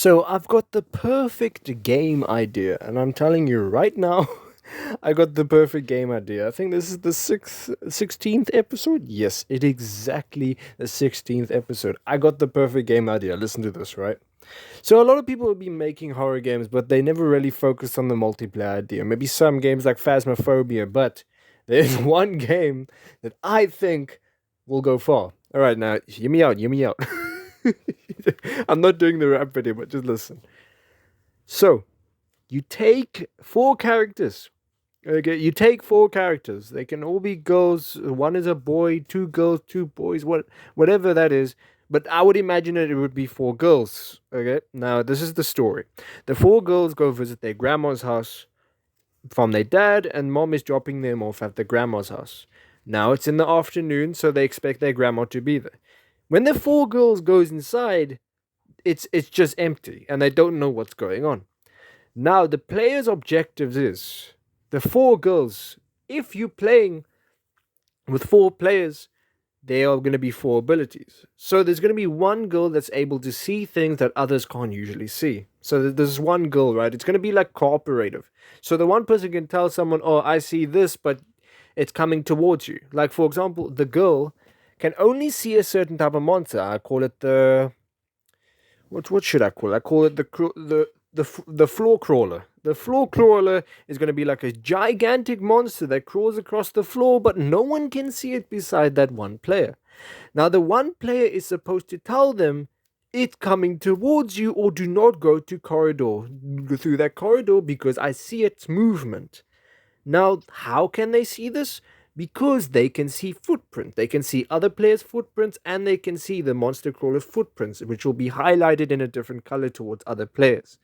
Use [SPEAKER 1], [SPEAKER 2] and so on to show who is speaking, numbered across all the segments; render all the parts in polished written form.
[SPEAKER 1] So I've got the perfect game idea, and I'm telling you right now, I got the perfect game idea. I think this is the 16th episode. Yes, it exactly the 16th episode. I got the perfect game idea. Listen to this, right? So a lot of people will be making horror games, but they never really focus on the multiplayer idea. Maybe some games like Phasmophobia, but there's one game that I think will go far. All right, now hear me out. Hear me out. I'm not doing the rap video, but just listen. So, you take four characters. Okay, you take four characters. They can all be girls. One is a boy, two girls, two boys, whatever that is. But I would imagine it would be four girls. Okay, now this is the story. The four girls go visit their grandma's house from their dad, and mom is dropping them off at the grandma's house. Now it's in the afternoon, so they expect their grandma to be there. When the four girls goes inside, it's just empty, and they don't know what's going on. Now, the player's objectives is the four girls. If you're playing with four players, there are going to be four abilities. So there's going to be one girl that's able to see things that others can't usually see. So there's one girl, right? It's going to be like cooperative. So the one person can tell someone, "Oh, I see this, but it's coming towards you." Like for example, the girl can only see a certain type of monster. I call it the what should I call it? I call it the floor crawler. The floor crawler is going to be like a gigantic monster that crawls across the floor, but no one can see it beside that one player. Now, the one player is supposed to tell them it's coming towards you, or do not go to corridor go through that corridor because I see its movement. Now, how can they see this? Because they can see footprints. They can see other players' footprints, and they can see the monster crawler's footprints, which will be highlighted in a different color towards other players.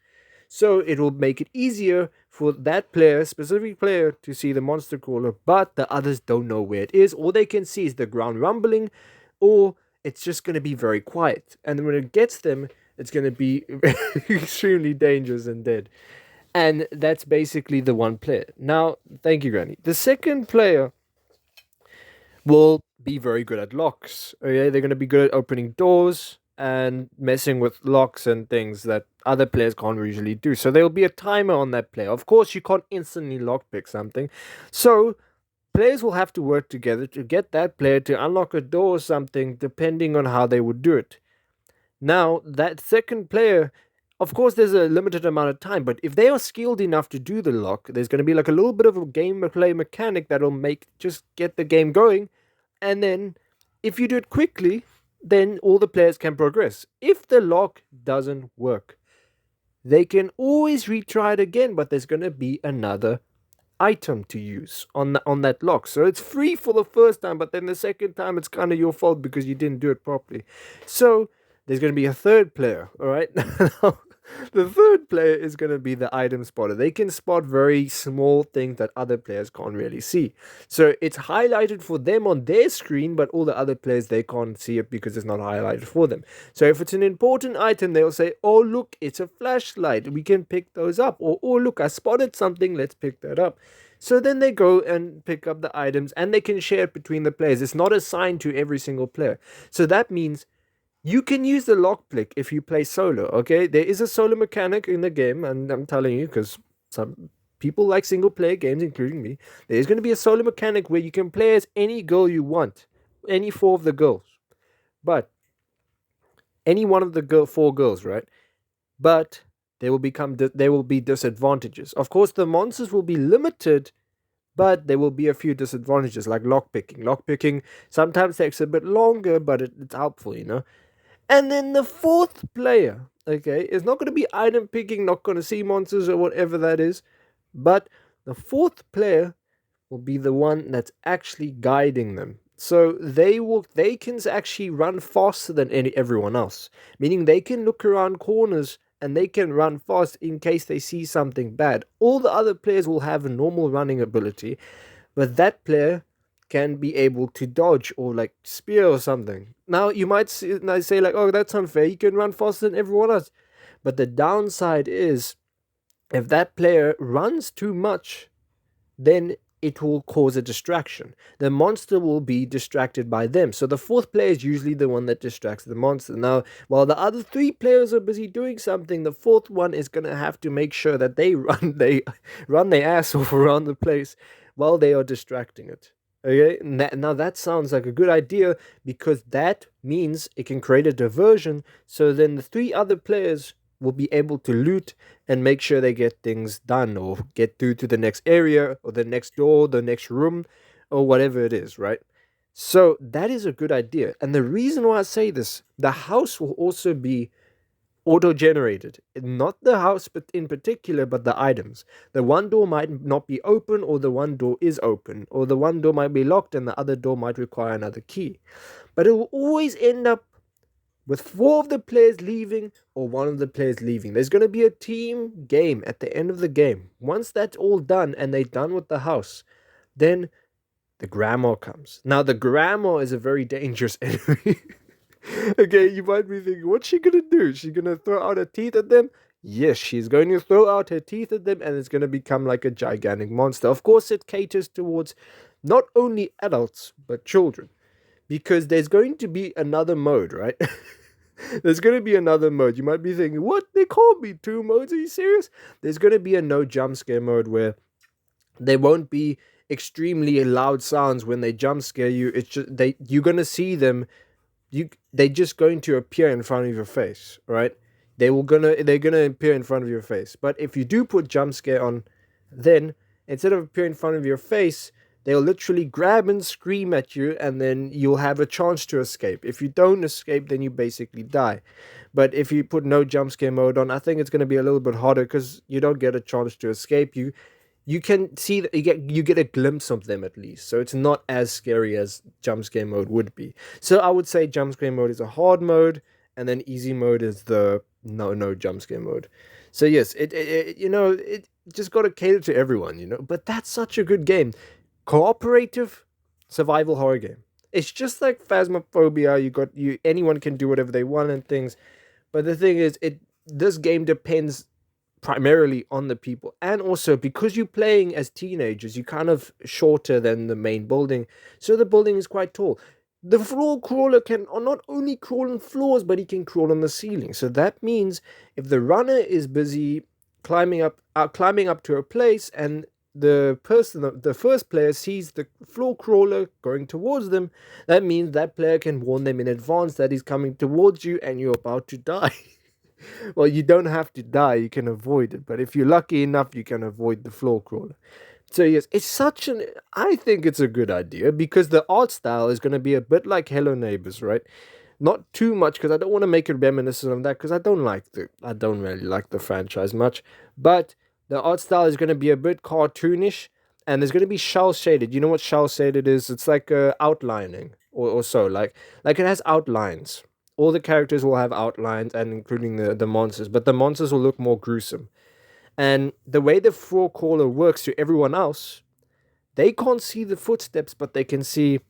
[SPEAKER 1] So it will make it easier for that player, specific player, to see the monster crawler, but the others don't know where it is. All they can see is the ground rumbling, or it's just going to be very quiet. And when it gets them, it's going to be extremely dangerous and dead. And that's basically the one player. Now, thank you, Granny. The second player will be very good at locks. Okay, they're going to be good at opening doors and messing with locks and things that other players can't usually do. So there will be a timer on that player. Of course, you can't instantly lockpick something. So players will have to work together to get that player to unlock a door or something, depending on how they would do it. Now, that second player, of course, there's a limited amount of time, but if they are skilled enough to do the lock, there's going to be like a little bit of a gameplay mechanic that'll make just get the game going. And then, if you do it quickly, then all the players can progress. If the lock doesn't work, they can always retry it again, but there's going to be another item to use on that lock. So it's free for the first time, but then the second time it's kind of your fault because you didn't do it properly. So there's going to be a third player, all right? The third player is going to be the item spotter. They can spot very small things that other players can't really see. So it's highlighted for them on their screen, but all the other players, they can't see it because it's not highlighted for them. So if it's an important item, they'll say, "Oh, look, it's a flashlight. We can pick those up." Or, "Oh, look, I spotted something. Let's pick that up." So then they go and pick up the items, and they can share it between the players. It's not assigned to every single player. So that means you can use the lockpick if you play solo, okay? There is a solo mechanic in the game, and I'm telling you because some people like single player games, including me. There's going to be a solo mechanic where you can play as any girl you want, any four of the girls. But any one of the four girls, right? But there will be disadvantages. Of course, the monsters will be limited, but there will be a few disadvantages like lockpicking. Lockpicking sometimes takes a bit longer, but it's helpful, you know. And then the fourth player, okay, is not going to be item picking, not going to see monsters or whatever that is, but the fourth player will be the one that's actually guiding them. So they can actually run faster than everyone else, meaning they can look around corners and they can run fast in case they see something bad. All the other players will have a normal running ability, but that player can be able to dodge or like spear or something. Now you might say like, "Oh, that's unfair. You can run faster than everyone else." But the downside is if that player runs too much, then it will cause a distraction. The monster will be distracted by them. So the fourth player is usually the one that distracts the monster. Now, while the other three players are busy doing something, the fourth one is gonna have to make sure that they run their ass off around the place while they are distracting it. Okay, now that sounds like a good idea because that means it can create a diversion. So then the three other players will be able to loot and make sure they get things done or get through to the next area or the next door, the next room, or whatever it is, right? So that is a good idea. And the reason why I say this, the house will also be auto generated. Not the house but in particular, but the items. The one door might not be open, or the one door is open, or the one door might be locked and the other door might require another key. But it will always end up with four of the players leaving or one of the players leaving. There's going to be a team game at the end of the game. Once that's all done and they're done with the house, then the grandma comes. Now, the grandma is a very dangerous enemy. Okay, you might be thinking, what's she going to do? Is she going to throw out her teeth at them? Yes, she's going to throw out her teeth at them and it's going to become like a gigantic monster. Of course, it caters towards not only adults, but children. Because there's going to be another mode, right? There's going to be another mode. You might be thinking, what? There can't be two modes. Are you serious? There's going to be a no jump scare mode where there won't be extremely loud sounds when they jump scare you. It's just you're going to see them. They're just going to appear in front of your face, right? They're gonna appear in front of your face. But if you do put jump scare on, then instead of appearing in front of your face, they'll literally grab and scream at you, and then you'll have a chance to escape. If you don't escape, then you basically die. But if you put no jump scare mode on, I think it's going to be a little bit harder because you don't get a chance to escape. You can see that you get a glimpse of them at least, so it's not as scary as jump scare mode would be. So I would say jump scare mode is a hard mode, and then easy mode is the no jump scare mode. So yes, it just got to cater to everyone, But that's such a good game, cooperative survival horror game. It's just like Phasmophobia. Anyone can do whatever they want and things, but the thing is, this game depends primarily on the people, and also because you're playing as teenagers, you're kind of shorter than the main building, so the building is quite tall. The floor crawler can not only crawl on floors, but he can crawl on the ceiling. So that means if the runner is busy climbing up to a place, and the first player sees the floor crawler going towards them, that means that player can warn them in advance that he's coming towards you and you're about to die. Well, you don't have to die, you can avoid it. But if you're lucky enough, you can avoid the floor crawler. So yes, I think it's a good idea because the art style is going to be a bit like Hello Neighbors, right? Not too much because I don't want to make it reminiscent of that because I don't really like the franchise much. But the art style is going to be a bit cartoonish, and there's going to be shell shaded. You know what shell shaded is? It's like outlining or so. Like it has outlines. All the characters will have outlines, and including the monsters, but the monsters will look more gruesome. And the way the floor crawler works to everyone else, they can't see the footsteps, but they can see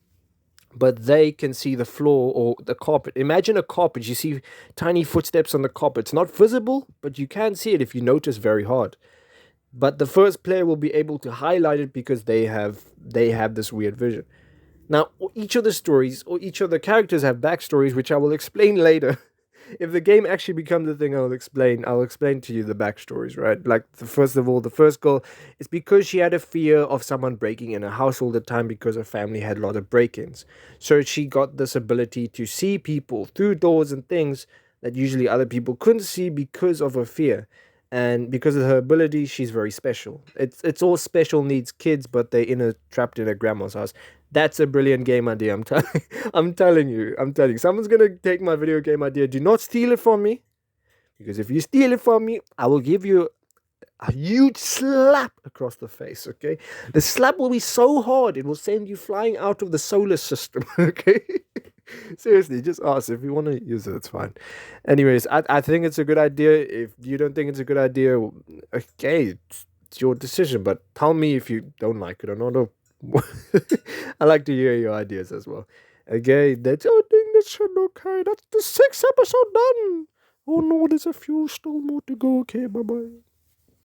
[SPEAKER 1] the floor or the carpet. Imagine a carpet. You see tiny footsteps on the carpet. It's not visible, but you can see it if you notice very hard. But the first player will be able to highlight it because they have this weird vision. Now, each of the stories or each of the characters have backstories, which I will explain later. If the game actually becomes a thing, I'll explain to you the backstories, right? Like, first of all, the first girl is because she had a fear of someone breaking in her house all the time because her family had a lot of break-ins. So she got this ability to see people through doors and things that usually other people couldn't see because of her fear. And because of her ability, she's very special. It's all special needs kids, but they're trapped in a grandma's house. That's a brilliant game idea. I'm telling you. I'm telling you. Someone's gonna take my video game idea. Do not steal it from me, because if you steal it from me, I will give you a huge slap across the face. Okay, the slap will be so hard it will send you flying out of the solar system. Okay. Seriously, just ask if you want to use it. It's fine. Anyways, I think it's a good idea. If you don't think it's a good idea, okay, it's your decision. But tell me if you don't like it or not. I like to hear your ideas as well. Okay, that's I think that's okay. That's the sixth episode done. Oh no, there's a few still more to go. Okay, bye bye.